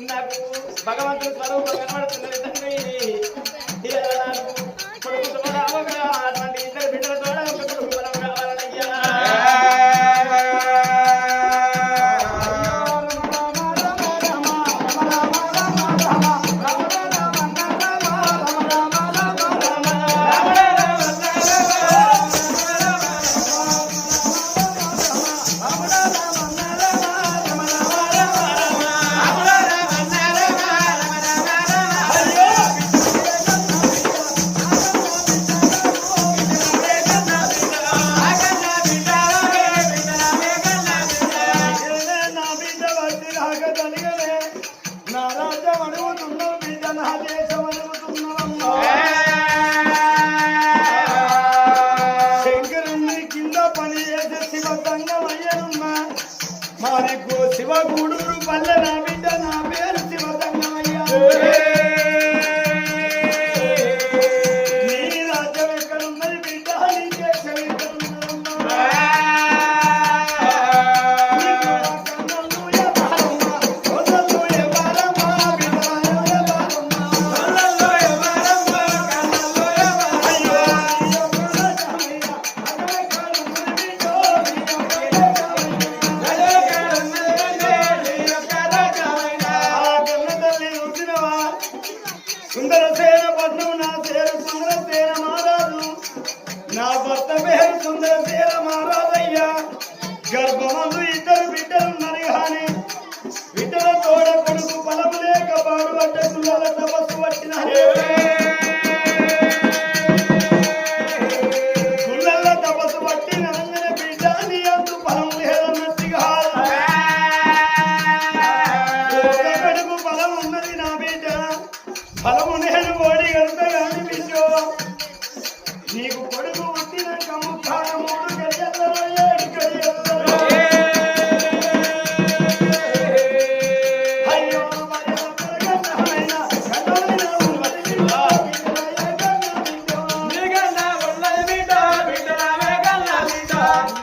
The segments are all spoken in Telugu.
నాకు భగవంతుడు స్వరూపం కనబడుతున్నది తండ్రి. కొడుకు తోడవగా అటువంటి ఇద్దరు బిడ్డల తోడ ఒక కొడుకు బలం కావాలయ్యా. శివగూడూరు పల్లె నా బిడ్డ నా పేరు శివతంగమయ్యా. నీ రాజ్యం ఎక్కడున్నది బిడ్డ నీ దేశం ఎక్కడున్నదమ్మా. సుందరసేన పట్నం నా పేరు సుందరసేన మహారాజు. నా భర్త పేరు సుందరసేన మహారాజయ్యా. గర్భమందు ఇద్దరు బిడ్డలున్నారు కానీ బిడ్డల తోడ కొడుకు బలము లేక పాడుబడ్డ కులాల తపస్సు పట్టిన కుళ్ళల్లో తపస్సు పట్టిన బిడ్డ నీ అందు బలం లేదన్నట్టుగా కొడుకు బలం ఉన్నది నా బిడ్డ. బలము నేను ఓడి కలుతా కానీ బిడ్డో నీకు కొడుకు పుట్టినాక ముఖాన 3 గడియల్లో 7 గడియల్లో అయ్యో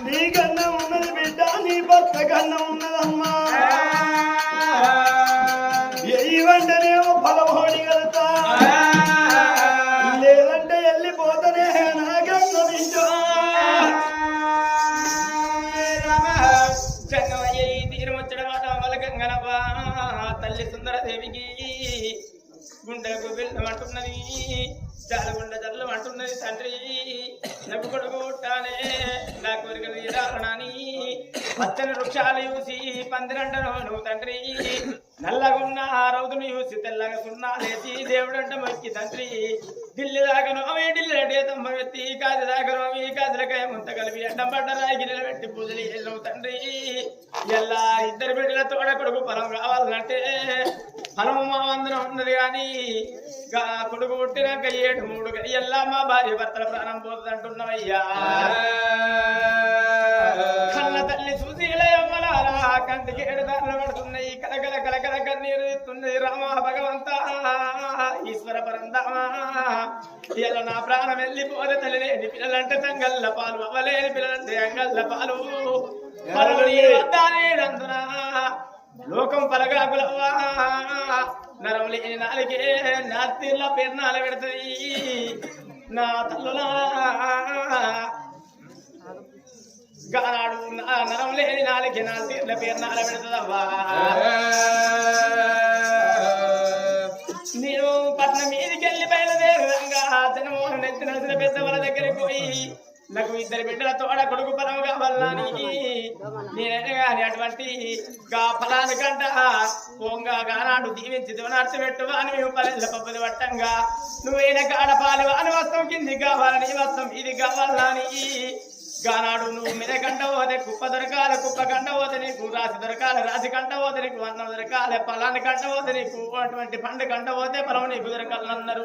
నీకన్నా ఉన్నది బిడ్డ నీ భర్త కన్నా ఉన్నదమ్మా. ఈ వెంటనేమో బలమోడి కలుతా లేదంటే వెళ్ళిపోతానే నాకన్నా బిడ్డో. జంగమయ్య ఈ తీరం వచ్చడమాట వలకంగనవా తల్లి సుందరదేవికి గుండెకు వెళ్ళమంటున్నది. చాలగుండ చల్లమంటున్నది తండ్రి. నవ్వు కొడుకు పుట్టానే నా కోరికలు తీరాలని పచ్చని వృక్షాలు చూసి పందిరంటను నువ్వు తండ్రి. నల్లగున్న రౌతును చూసి తెల్లగా సున్నా లేచి దేవుడంట మొక్కి తండ్రి. ఢిల్లీ దాకా నోమి ఢిల్లీ అంటే తమ్మ ఎత్తి కాజు దాకా నోమి కాజులకాయ ముంత కలిపి అడ్డం పడ్డ రాగి నిలబెట్టి పూజలు వెళ్ళవు తండ్రి. ఎలా ఇద్దరు బిడ్డల తోడ కొడుకు పొలం కావాలంటే పొలము మా అందరం ఉన్నది కానీ కొడుకు పుట్టినాక 7 గడియల్లా మా భార్య భర్తల ప్రాణం పోతుంది అంటున్నావయ్యా. కన్న తల్లి చూసి ఇళయమ్మలారా కంటికి 7 దారులు పడుతున్నాయి. కలకల కలకల కన్నీరు ఇస్తున్నాయి. రామ భగవంత ఈశ్వర పరందామా ఇలా నా ప్రాణం వెళ్ళిపోతే తల్లి లేని పిల్లలంటే తంగల్ల పాలు అవ్వలేని పిల్లలంటే అంగల్ల పాలు నందున లోకం పలగాకులవ్వా. నరం లేని నాలుగే నా తీర్ల పెర్నాలు పెడతాయి. నా తల్లులా గానాడు నరం లేని నాలుగే నా తీర్ల పెర్నాలు పెడతదవ్వా. నేను పట్నం మీదికి వెళ్ళి బయలుదేరంగా జనమోహన్ నెత్తి నడిచిన పెద్దవాళ్ళ దగ్గరికి పోయి నాకు 2 బిడ్డల తోడ కొడుకు పొలం కావాలని నేనే గాని అటువంటి గా ఫలానికంట పోంగా గానాడు దీవించి దివనార్చి పెట్టువా అని మేము పల్లెల పబ్బది పట్టంగా నువ్వైన కాడ పాలు అని వస్తాం కింది కావాలని వస్తాం ఇది కావాలని గానాడు నువ్వు మీద కంట పోతే కుప్ప దొరకాలి కుప్ప కంట పోతే నీకు రాసి దొరకాలి రాసి కంట పోతే నీకు అన్నం దొరకాలి పొలాన్ని కంట పోతే నీకు అటువంటి పండు కంట పోతే పొలం నీకు దొరకాలన్నారు.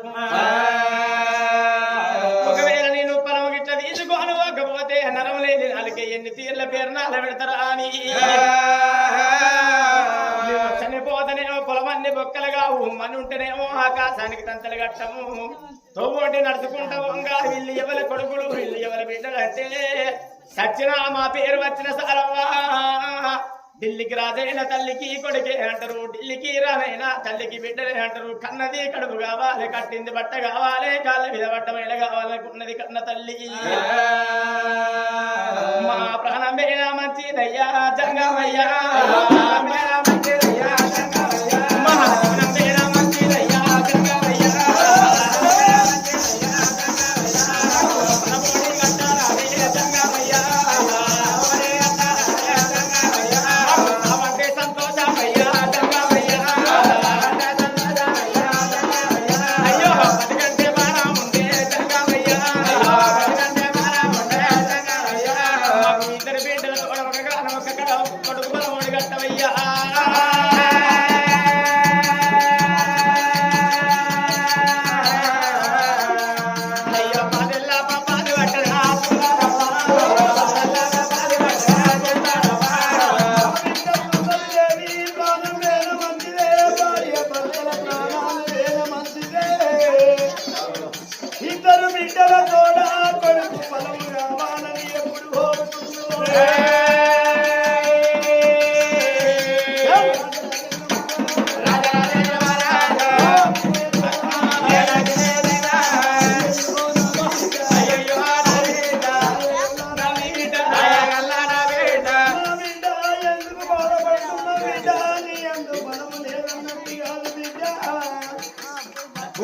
ఒకవేళ నేను పొలం గిట్ల తీసుకోను పోకపోతే నరం లేని నాలుగే ఎన్ని తీర్ల పేరునాల పెడతారా అని చనిపోతనేమో పొలమన్ని బొక్కలుగా ఉమ్మని ఉంటేనేమో ఆకాశానికి తంతలు కట్టము తోటి నడుచుకుంటాము. వీళ్ళు ఎవరి కొడుకులు వీళ్ళు ఎవరి బిడ్డలు అంటే సచ్చిన మా పేరు వచ్చిన సారవ్వా ఢిల్లీకి రాజైన తల్లికి కొడుకే అంటారు, ఢిల్లీకి రానైనా తల్లికి బిడ్డలే అంటారు. కన్నది కడుపు కావాలి, కట్టింది బట్ట కావాలి, కాళ్ళ మీద బట్ట మైల కావాలనుకున్నది కన్న తల్లి. మా ప్రాణం మీద మంచిదయ్యా జంగమయ్యా, మా ప్రాణం మీద మంచిదయ్యా జంగమయ్యా.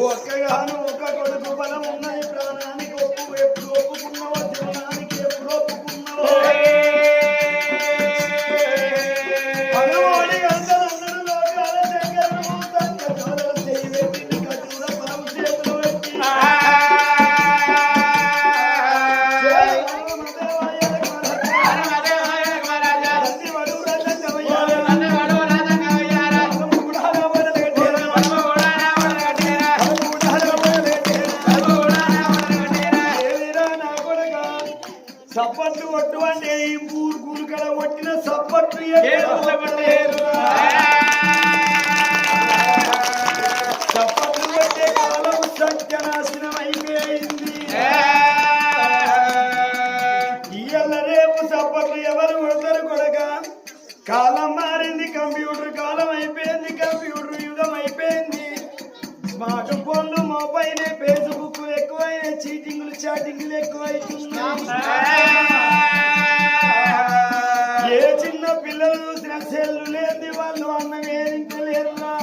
ఒక్కగాను ఒక్క కొడుకు బలం ఉన్నది ప్రాణానికి ఎప్పుడు ఒప్పుకున్నావో జీవనానికి ఎప్పుడు ఒప్పుకున్నావో భగవాని అందరూ లోకాల దగ్గరను సంకటోల చేయి పెట్టింది కట్టుల బలం చేతులు పెట్టి సప్పట్లు కొట్టు అంటే ఈ ఊరు గురుకల కొట్టిన సప్పట్లు సప్పట్లు కొట్టే కాలం సత్యనాశనం అయిపోయింది. ఇయ్యాల రేపు సప్పట్లు ఎవరు కొడతారు కొడక? కాలం మారింది, కంప్యూటర్ కాలం అయిపోయింది, కంప్యూటర్ యుగం అయిపోయింది. స్మార్ట్ ఫోన్లు, మొబైల్, ఫేస్బుక్ ఎక్కువైన, చీటింగ్లు చాటింగ్లు ఎక్కువైతున్నాయి. ఏ చిన్న పిల్లలు చూసిన సెల్లు లేని వాళ్ళు అన్నం ఏరించలేరురా.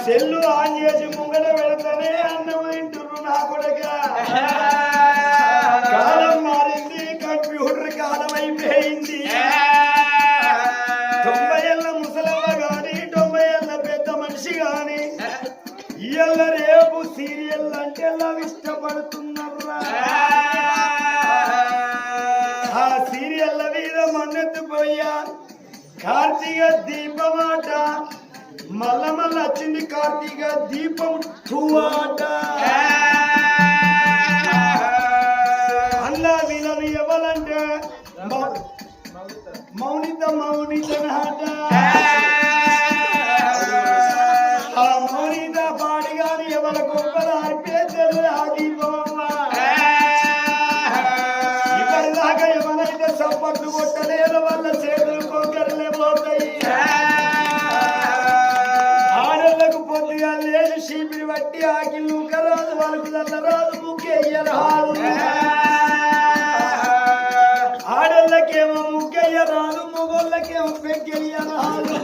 సెల్లు ఆన్ చేసి ముంగట పెడతానే అన్నం తింటున్నారు నా కొడక. కాలం మారింది, కంప్యూటర్ కాలం అయిపోయింది. 90 ఏళ్ళ ముసలమ్మ గాని 90 ఏళ్ళ పెద్ద మనిషి గాని ఇయ్యాల రేపు సీరియల్ అంటే ఎలా ఇష్టపడుతున్నారా? ఆ సీరియల్ల మీద మన్నెత్తిపోయా కార్తీక దీపమాట మల్ల మల్ల వచ్చింది. కార్తీక దీపం 2 ఆట అల్లా వీళ్ళని ఎవరంటే మౌనిత నాట. ఆ మౌనిత పాడి గాని ఎవరి గొప్పలు అర్పేశారు ఆ దీపమ్మ. ఇప్పటిదాకా ఎవరైతే సప్పట్లు కొట్టలేరు వాళ్ళ చేతులు కొక్కరలే పోతాయి. ఆడళ్లకు పొద్దుగా లేదు షీపిని బట్టి ఆకిళ్ళు రాదు, వాళ్ళకు రాదు, ముఖ్యరాదు. ఆడళ్ళకేమో ముఖ్య రాదు, మొగోళ్ళకేమో పెగ్గయ్య రాదు.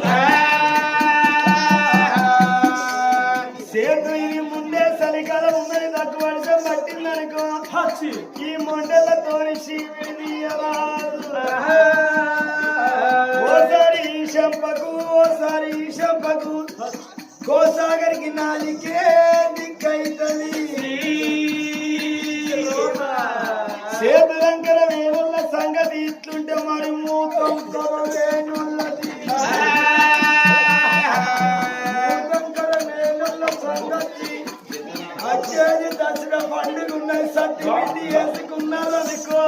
సేతుని ముందే చలికాలం ఉన్నది, తక్కువ వర్షం పట్టిందనుకో ఈ మొండలతో షీపిని రాదు. ఓసారి ఈ శంపకు, ఓసారి ఈ శంపకు, గోసాగరికి నాలికే దిక్కైతది. సేతులంకర వేరున్న సంగతి ఇట్లుంటే మరి మూతం వేనున్నది. మూతంకర వేనున్న సంగతి వచ్చేది దసరా పండుగ ఉన్నది. సత్తిపిండి వేసుకున్నారు అనుకో,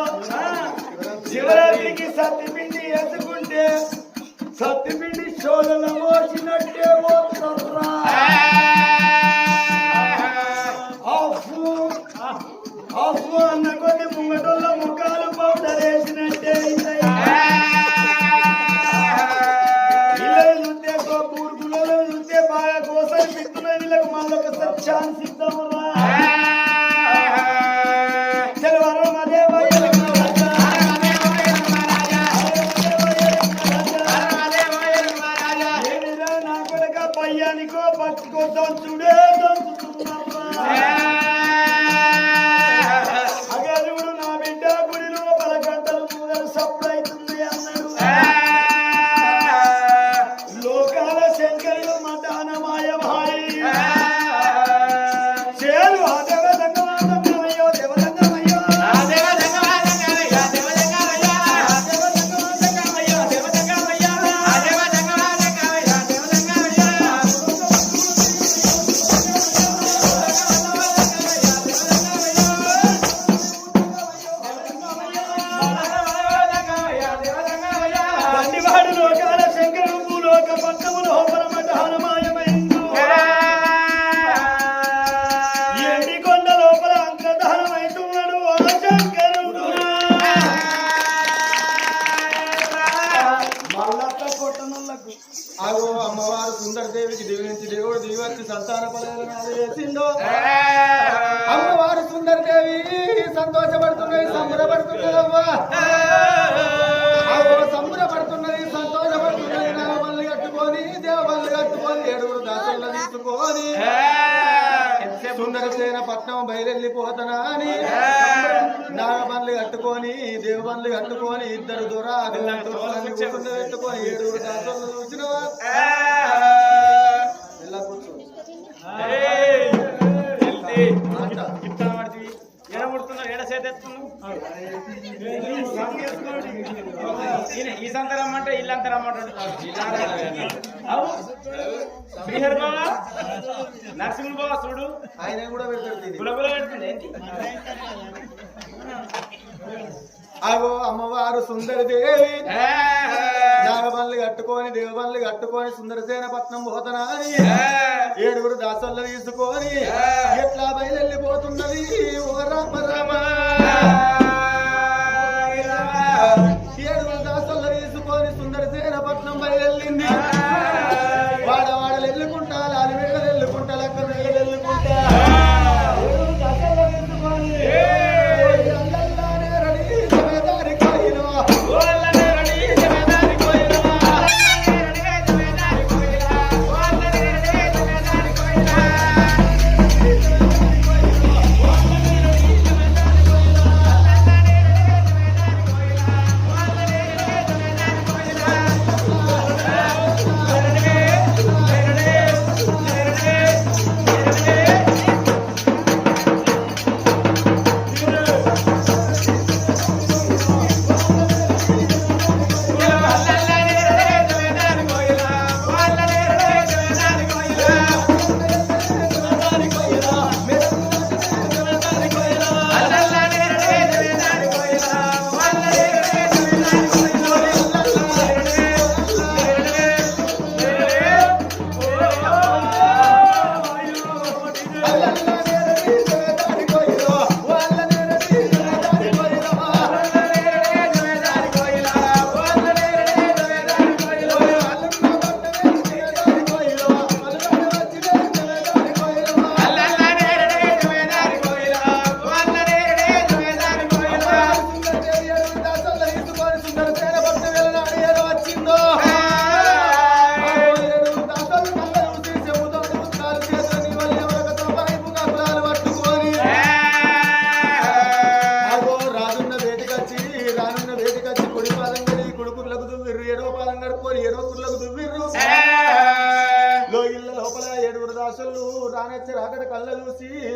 శివరాత్రికి సత్తిపిండి వేసుకుంటే సత్తిపిండి షోలలో పోసినట్టే పోతారా. అన్న కొన్ని ముంగటోళ్ళ ముఖాలు పౌడర్ వేసినట్టే. యుద్ధాన్ని సిద్ధమురా చెలవరమదేవయ్య ఏమిరా నా కొడుక పయ్యానికో పట్టుకో దంచుడే దంచుతున్నారా అగలుడు నా బిడ్డ గుడి లోపల గంటలు మూగలు సప్పుడైతుంది అన్నాడు లోకాల శంకరుడు మతానమాయ భాయి చేరు ఆ దేవదంగమయ్యో దేవదంగమయ్యో దండివాడు లోకాల శంకరుడు భూలోక పట్టము లోపల మతానమాయమైందు ఎండి కొండ లోపల అంతర్ధానమైతున్నాడు ఆ శంకరుడు మల్లత్త కొట్టనులకు ఆగో అమ్మవారు సుందరదేవికి దివి నుంచి దేవుడు దిగివచ్చి సంతాన ఫలాలు వేసిందో అమ్మవారు సుందరదేవి సంతోషపడుతున్నది సంబరపడుతున్నదవ్వా ఆగో సంబరపడుతున్నది సంతోషపడుతున్నది నాగబల్లి కట్టుకొని దేవబల్లి కట్టుకొని ఏడుగురు దాసులను తీసుకొని సుందరసేన పట్నం బయలుపోతనా అని నాగబండ్లు కట్టుకొని దేవబండ్లు కట్టుకొని ఇద్దరు దూరాన్ని పెట్టుకొని ఏడుగురు దాసులను చూసినవా ఎలా కూర్చో ఈ సంతరం అంటే ఇల్లంతరం శ్రీహరి బాబా నరసింహ బాబా చూడు ఆయన కూడా పెడతాడు గులగుల పెడుతుంది ఏంటి ఆగో అమ్మవారు సుందరదేవి నాగబండ్లు కట్టుకొని దేవబండ్లు కట్టుకొని సుందరసేన పట్నం పోతనా అని ఏడుగురు దాసోళ్ళు తీసుకొని ఎట్లా బయలుపోతున్నది ఓ రామ రామ ఏడుగురు దాసోళ్ళు తీసుకొని సుందరసేన పట్నం బయలుంది వాడవాడలు వెళ్ళుకుంటా లాలిమేడలు వెళ్ళుకుంటా లెక్క వెళ్ళుకుంటా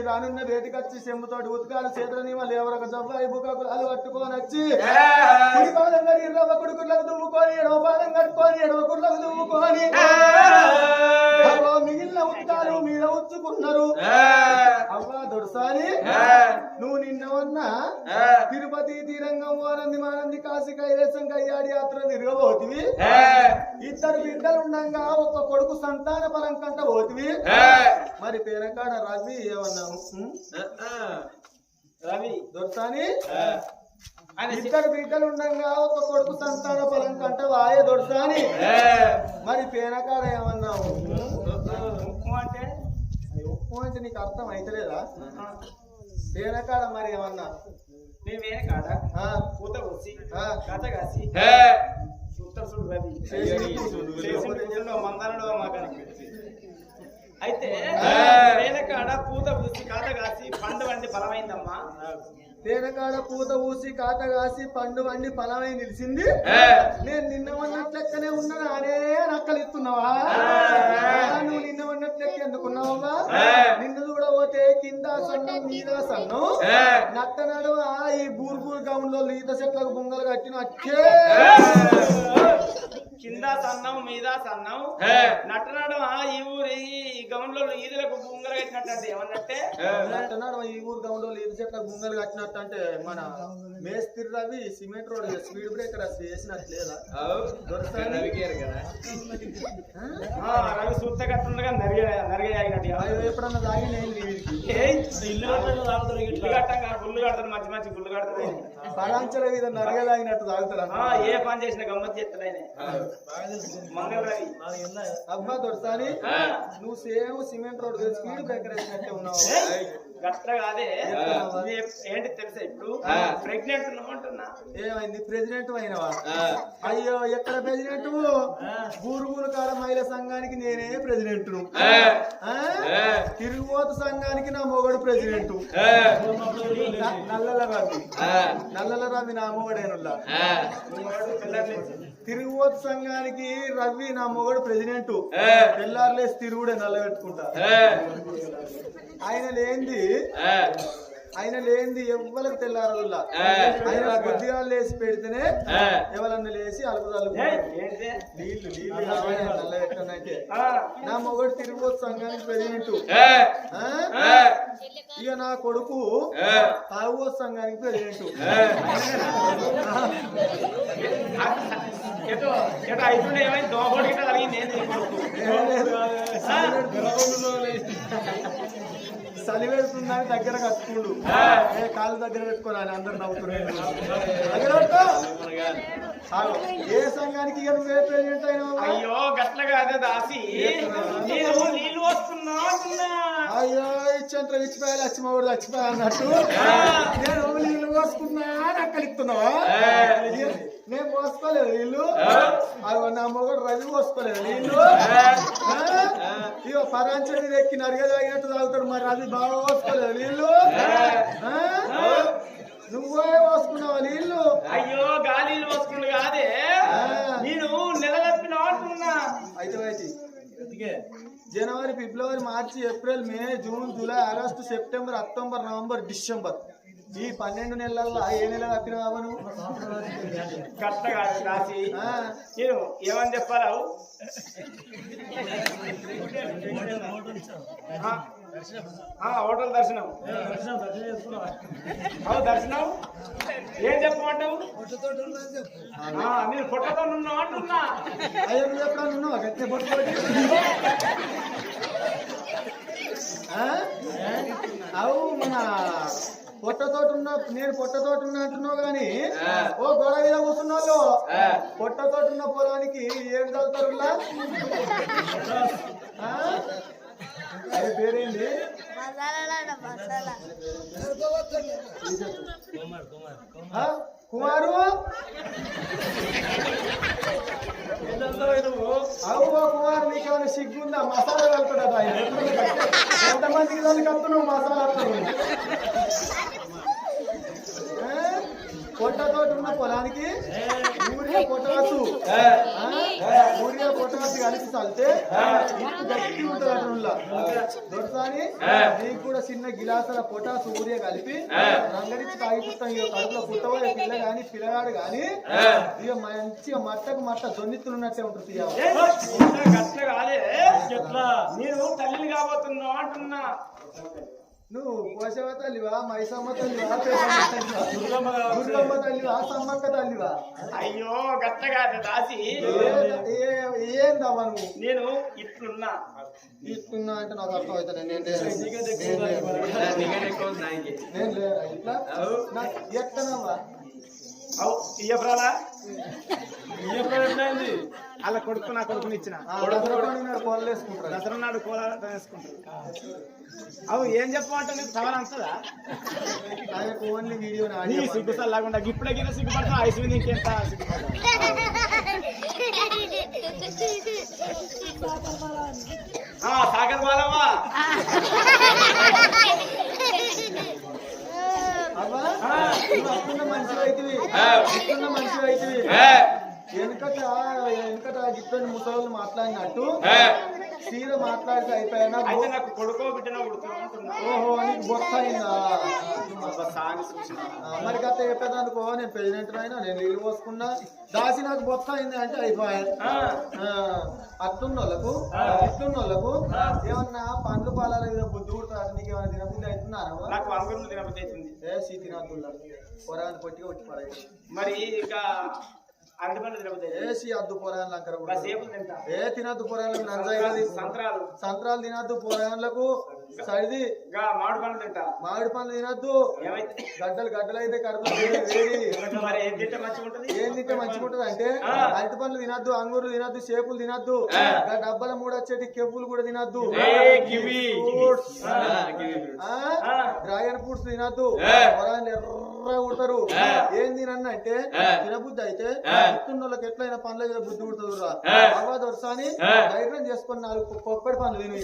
రానున్న వేదికచ్చి చెంబుతోటి ఉతకాలు చేతులని వాళ్ళు ఎవరొక జవ్వాయి బుకాకులు పట్టుకొని వచ్చి పాదంగా ఇరవ కొడుకులకు దువ్వుకొని ఎడవ పాదం కట్టుకొని ఎడవ కుర్లకు దువ్వుకొని మిగిలిన ఉత్కాలు మీద ఉచ్చుకున్నారు అవ్వా దొరసాని నువ్వు నిన్నవన్నా తిరుపతి తీరంగం వారంది మానంది కాశీ కైలాసం కయ్యాడి యాత్ర తిరగబోతివి ఇద్దరు బిడ్డలు ఉండగా ఒక కొడుకు సంతాన ఫలం కంట పోతివి మరి పేరకాడ రవి ఏమన్నావు రవి దొరసాని ఇద్దరు బిడ్డలు ఉండగా ఒక కొడుకు సంతాన ఫలం కంట వాయ దొరసాని మరి పేరకాడ ఏమన్నావు అంటే అంటే నీకు అర్థం అయితలేదా? తేనకాడ మరి ఏమన్నా నేను వేరే కాడ పూత వచ్చి కథ కాసి మందనడు మాకు అయితే వేనకాడ పూత పూసి కాత కాసి పండు వండి ఫలమైందమ్మా. తేనకాడ పూత ఊసి కాత కాసి పండు వండి ఫలమై నిలిచింది. నేను నిన్న ఉన్నట్టు లెక్కనే ఉన్నాను అనే నక్కలిస్తున్నావా? నువ్వు నిన్న ఉన్నట్టు లెక్క ఎందుకున్నావా? నిన్ను కూడా పోతే కింద సన్నం మీద సన్నం నట్ట నడువ ఈ బూర్బూర్ గౌన్లో ఈత చెట్లకు బొంగలు కట్టిన అచ్చే కింద సన్నం మీద సన్నం నట్టనాడు ఈ ఊరి గౌన్లో ఈదులకు బొంగలు కట్టినట్టు ఏమన్నట్టే నట్టనాడు ఈ ఊరు గౌన్లో ఈత చెట్లకు బొంగలు కట్టినట్టు అంటే మన మేస్త్రి Ravi cement road speed breaker వేసినట్టు లేదా? రవి సూత్త కట్టుండగా నరిగేయాగినట్టు ఎప్పుడన్నా తాగి ఇల్లు కట్టంగా గుళ్ళు కడతాడు మంచి మంచి గుళ్ళు కడతాడు. పరాంచల మీద నరిగే తాగినట్టు తాగుతాడు. ఏ పని చేసిన గమ్మత్ చేస్తాడు ఆయన మంగళ రవి. అబ్బా దొరసాని నువ్వు same cement road speed breaker వేసినట్టే ఉన్నావు. గట్ల కాదే ఏంటి తెలుసా? ఇప్పుడు ప్రెగ్నెంట్ ఉన్నామంటున్నా. ఏమైంది? ప్రెసిడెంట్ అయినవా? అయ్యో ఎక్కడ ప్రెసిడెంట్? బూరుగుల కాడ మహిళా సంఘానికి నేనే ప్రెసిడెంట్. తిరుగుబోతు సంఘానికి నా మొగడు ప్రెసిడెంట్. నల్లల రవి నా మొగడేనుల్లా. తిరుగుబోతు సంఘానికి రవి నా మొగడు ప్రెసిడెంట్. తెల్లారులేసి తిరుగుడే నల్ల పెట్టుకుంటా. ఆయన లేనిది ఎవ్వరికి తెల్లారదుల్లా. ఆయన కొద్దిగా లేచి పెడితేనే ఎవరన్నా లేచి అలుపుదలు నీళ్లు నల్ల పెట్టనైతే నా మొగడు తిరుగుబోతు సంఘానికి ప్రెసిడెంట్. ఇక నా కొడుకు తాగుబోతు సంఘానికి ప్రెసిడెంట్. చలి పెడుతుందని దగ్గర కట్టుకుండు. కాళ్ళు దగ్గర పెట్టుకోని అందరు నవ్వుతున్నాడు. దగ్గర పెట్టుకో. ఏ సంఘానికి ఇక నువ్వే ప్రెసిడెంట్ అయినావు? అయ్యో గట్ల కాదే దాసి, నీళ్ళు వస్తున్నా. అయ్యో ఇచ్చంత ఇచ్చిపోయాలి లక్ష్మవుడు చచ్చిపోయా అన్నట్టు నేను నీళ్ళు పోసుకున్నా నక్కలిస్తున్నావా? నేను పోసుకోలేదు నీళ్ళు. అవి నా మొగడు రవి పోసుకోలేదు నీళ్ళు. ఇగో పరాంచడి మీద ఎక్కి నరిగా తాగినట్టు తాగుతాడు. మరి రవి బాగా పోసుకోలేదు నీళ్ళు. నువ్వే పోసుకున్నావా నీళ్ళు? అయ్యో గాలిలు పోసుకుంటు కాదే, నేను నెలలప్పిన అంటున్నా. అయితే జనవరి, ఫిబ్రవరి, మార్చి, April, May, June, July, August, September, October, November, December ఈ 12 నెలల్లో ఏ నెల తప్పినావా నువ్వు? కరెక్ట్ కాదు రాసి. నేను ఏమని చెప్పారావు? హోటల్ దర్శనం. దర్శనం ఏం చెప్పమంటావు? నేను పొట్టతో ఉన్నావు అంటున్నా. అయ్యో నువ్వు ఎప్పుడన్నా ఉన్నావా గట్టి పొట్టు? అవు మన పొట్టతోటి ఉన్న నేను పొట్టతోటి ఉన్నా అంటున్నావు గాని ఓ గొడవ మీద కూర్చున్నాళ్ళు పొట్టతోటి ఉన్న పొలానికి ఏం చదువుతారులా? అది పేరేంటి? కుమారు అవు కుమారు నీకేమైనా సిగ్గుందా? మసాలా కలుపుతాడు ఆయన. ఎంతమందికి దాన్ని కలుపుతున్నావు మసాలా? పొట్టతోటి ఉన్న పొలానికి యూరియా పొటాసు కలిసి చల్లితే గట్టి ఉంటుంది అట్లా దొరసాని. నీకు కూడా చిన్న గిలాసుల పొటాసు యూరియా కలిపి రంగరించి తాగిపుతాం. ఇక కడుపులో పుట్టబోయే పిల్ల గాని పిల్లగాడు గాని ఇక మంచిగా మట్టకు మట్ట దొన్నిత్తున్నట్టే ఉంటుంది. నేను తల్లిని కాబోతున్నా అంటున్నా. నువ్వు పోషవ తల్లివా, మైసమ్మ తల్లివా, దుర్గమ్మ తల్లివా, సమ్మక్క తల్లివా? అయ్యో గట్ల కాదు దాసి. ఏందమ్మా నువ్వు? నేను ఇట్లున్నా అంటే నాకు అర్థం అవుతుంది. నేను లేరా ఇట్లా ఎక్కనమ్మా? ఇయ్యప్రాలా అలా కొడుకు నా కొడుకుని ఇచ్చిన కోళ్ళు వేసుకుంటారు దసరా నాడు కోలాటం వేసుకుంటారు. అవు ఏం చెప్పమంటే నీకు సవాల్ అంతదా? ఆయనకు ఓన్లీ వీడియో నీ సిగ్గు సల్లాకుండా ఇప్పుడే గిన్న సిగ్గుపడతా ఐసు నీకెంత సాగర్ బాలమ్మా మంచిగా అవుతుంది మంచిగా అవుతుంది వెనకట గిట్టని ముసలు మాట్లాడినట్టు సీర మాట్లాడితే అయిపోయినా నాకు కొడుకో బిడ్డన ఓహో నీకు బొత్త అయిందా? మరి గత చెప్పేదానికో నేను ప్రెసిడెంట్ అయినా నేను నీళ్ళు పోసుకున్నా దాసి నాకు బొత్త అయింది అంటే అయిపోయాయి. అట్లున్నోళ్ళకు ఇట్లున్నోళ్ళకు ఏమన్నా పండ్లు పాలాల మీద బుద్ధి కుడుతున్నారు. నీకు ఏమైనా తినబుద్ధి అవుతున్నారా? నాకు వంగూరు తినబుద్ధి అవుతుంది. తినద్దుల్లా పొరాన్ని పొట్టిగా వచ్చి పడాయి. మరి ఇక ఏసి అద్దు పోరాన్లు ఏ తినద్దు పోరాన్లకు నంజాయి సంత్రాలు తినద్దు పోరాన్లకు సరిది మామిడి పండ్లు తినద్దు. గడ్డలు అయితే కడుపులో ఏం తింటే మంచిగా ఉంటది అంటే అరటి పండ్లు తినద్దు, అంగూరు తినద్దు, సేపులు తినద్దు, డబ్బల మూడు వచ్చేటి కెప్పులు కూడా తినద్దు, డ్రాగన్ ఫ్రూట్స్ తినద్దు. పొరాన్లు ఎర్ర కుడతారు. ఏం తినంటే తినబుద్ధి అయితే ఇస్తున్నోళ్ళకి ఎట్లయినా పనుల మీద బుద్ధి కుడుతుంది రా. అవ్వదు వరుసాని ధైర్యం చేసుకుని 4 కొబ్బరి పండ్లు తిను.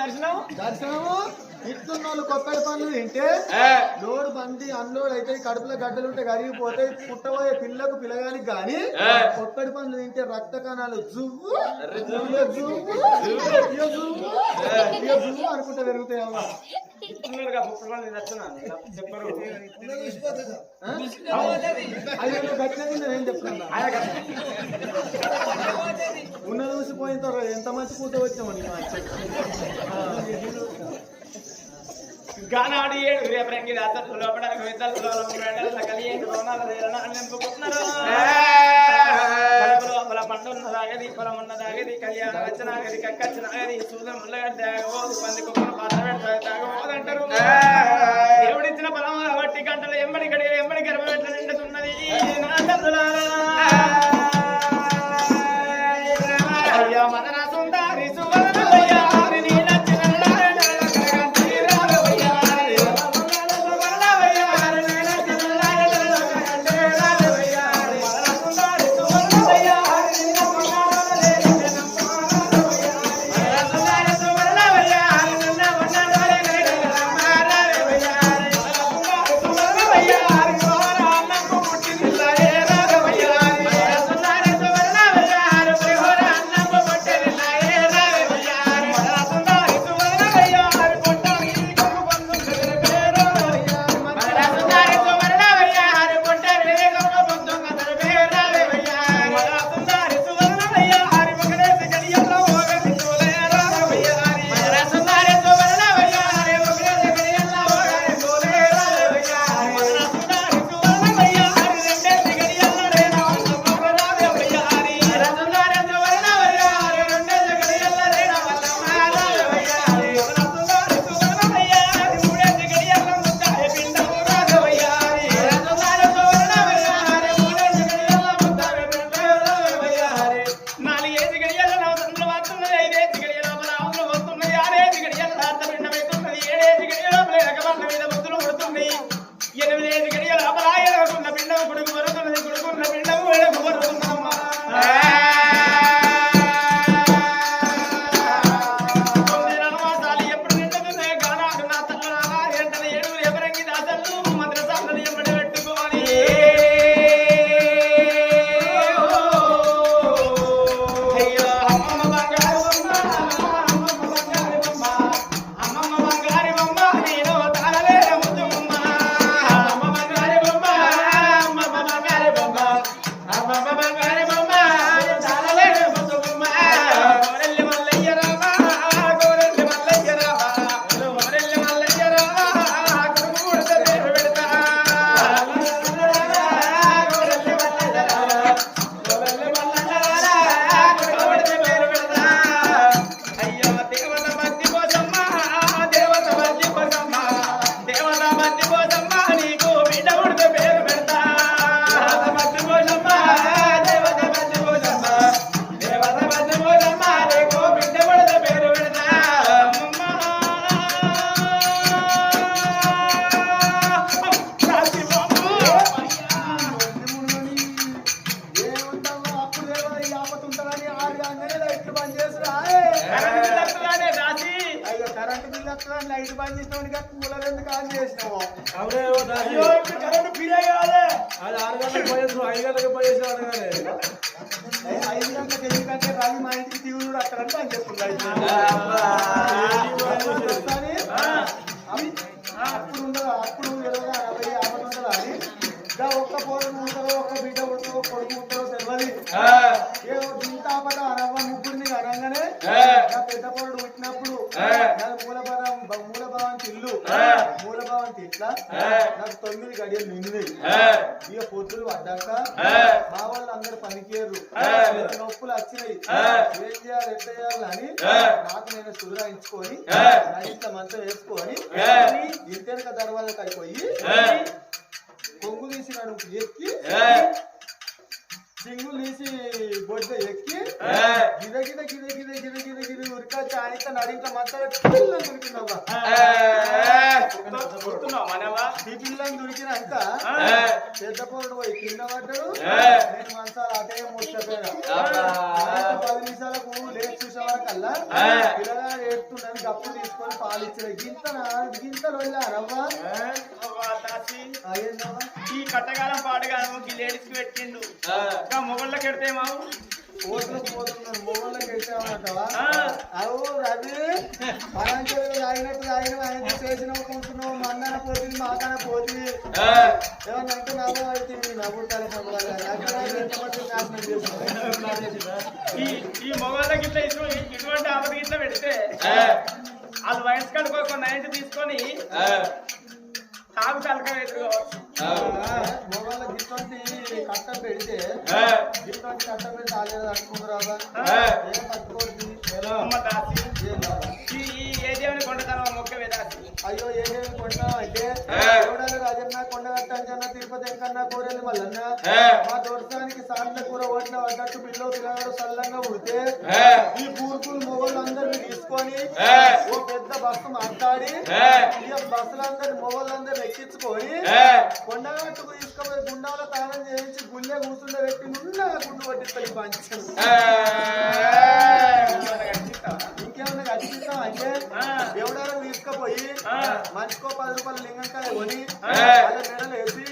దర్శనము ఇస్తున్నోళ్ళు కొబ్బరి పండ్లు తింటే లోడు బండి అన్లోడ్ అయితే కడుపులో గడ్డలు ఉంటే కరిగిపోతే పుట్టబోయే పిల్లకు పిల్లగానికి గాని కొబ్బరి పండ్లు తింటే రక్త కణాలు జువ్వు అనుకుంటే పెరుగుతాయి. ఏం చెప్తున్నా ఉన్న చూసిపోయిన తర్వాత ఎంత మంచి పూట వచ్చామని గానాడు ఏడు రేపరంగి రాత్రులు లోపల లోపల పండున్నదాగది పొలం ఉన్నదాగది కళ్యాణం వచ్చినాగది కక్కచ్చినాగది సూదం ముల్లగడ్డాగోదు పంది కుక్కను పాత్ర పెడతాగోదంటారు. దేవుడిచ్చిన పొలం బట్టి గంటలు ఎంబడి గర్భపెట్ల నిండుతున్నది. అయ్యా మదన సుందరి సువర్ణయ్యా Yeah. అయ్యో ఇప్పుడు కరెంట్ ఫీరే కాదే. అది 6 గంటలకు పోయేసి 5 గంటలకు పోయేసేవాడు కానీ 5 గంటలకు ఎందుకంటే రవి మా ఇంటికి తీవుడు అక్కడంటే అని చెప్తుంది అప్పుడు ఉండదు అప్పుడు 20 60 50 ఉండదు అని ఇంకా ఒక్క పోరు ఉంటారో ఒక్క బిడ్డ ఉంటారో కొడుకు ఉంటారో తెలియదు ఏదో ఇంత ఆపట అనవ్వ ముగ్గురిని అనగానే నా పెద్ద పోరుడు పుట్టినప్పుడు నాకు మూలభావానికి ఇల్లు మూలభావానికి ఇట్లా నాకు 9 గడియలు నిండినాయి ఇక పొద్దులు పడ్డాక మా వాళ్ళు అందరు పనికేరు నొప్పులు వచ్చినాయి ఏం చేయాలి ఎట్లా చేయాలి అని నాకు నేను సుధరాయించుకొని ఇంత మంచం వేసుకొని ఇంటెనక దర్వాజకు అయిపోయి కొంగు తీసి నడుము ఎక్కి సింగులు తీసి బొడ్డ ఎక్కి గిద గిద గిద గిద గిద గిద గిద ఉరికా చాయిత నడింక మాత్రం పిల్లని దొరికిందవ్వా ఈ పిల్లని దొరికినాక పెద్ద పొరడు పోయి కింద పడ్డాడు నేను మంచాలు అటే ముచ్చపోయినా 10 నిమిషాలకు లేచి చూసే వరకల్లా పిల్లగాడు ఏడుతున్నది గప్పు తీసుకొని పాలు ఇచ్చాడు గింతలు వెళ్ళారవ్వా ఈ కట్టగాలం పాటగాను లేడీస్ కి పెట్టిండు మొగళ్ళకి ఎడితే మావు పోతున్నాను మొగళ్ళకి పెట్టామంటావా అవు రవి మనంచెలు తాగినట్టు తాగిన ఆయన చేసినావు కొంటున్నావు మందన పోతుంది మాకన పోతుంది ఏమన్నా అంటే నవ్వు పడుతుంది నవ్వుడు ఈ మొగళ్ళకి ఇట్లా ఇటువంటి ఆపద ఇట్లా పెడితే వాళ్ళు వయసు కడుకో 90 తీసుకొని తాగు తలక ఎదురుకోవచ్చు మొగళ్ళ గిట్టువంటి కట్ట పెడితే గిట్టువంటి కట్ట పెడితే ఆలేదు అనుకుంటున్నారా ఏం పట్టుకోవచ్చు ఏదేమని కొండతాను మొక్క వేదాసి అయ్యో ఏదేమి కొంటావు అంటే చూడాలి రాజన్న కొండగట్ట అంజన్న తిరుపతి ఎంకన్నా కోరేది మల్లన్న మా దోస్తానికి సాంత కూర ఓట్ల పడ్డట్టు పిల్లలు పిల్లగాడు సల్లంగా ఉడితే ఈ పూర్పులు మొగోళ్ళు అందరిని తీసుకొని ఓ పెద్ద బస్సు మాట్లాడి ఇక బస్సులందరినీ మొగోళ్ళందరినీ ఎక్కించుకొని కొండగట్టుకు తీసుకుపోయి గుండాలో తాళం చేయించి గుళ్ళే కూర్చుండే పెట్టి నున్నగా గుండు పట్టిస్తాయి పంచం ఇంకేమన్నా కట్టిస్తాం అంటే ఎవడారో తీసుకుపోయి మనిషికో 10 రూపాయల లింగంకాయ కొని వాళ్ళ మెడలు వేసి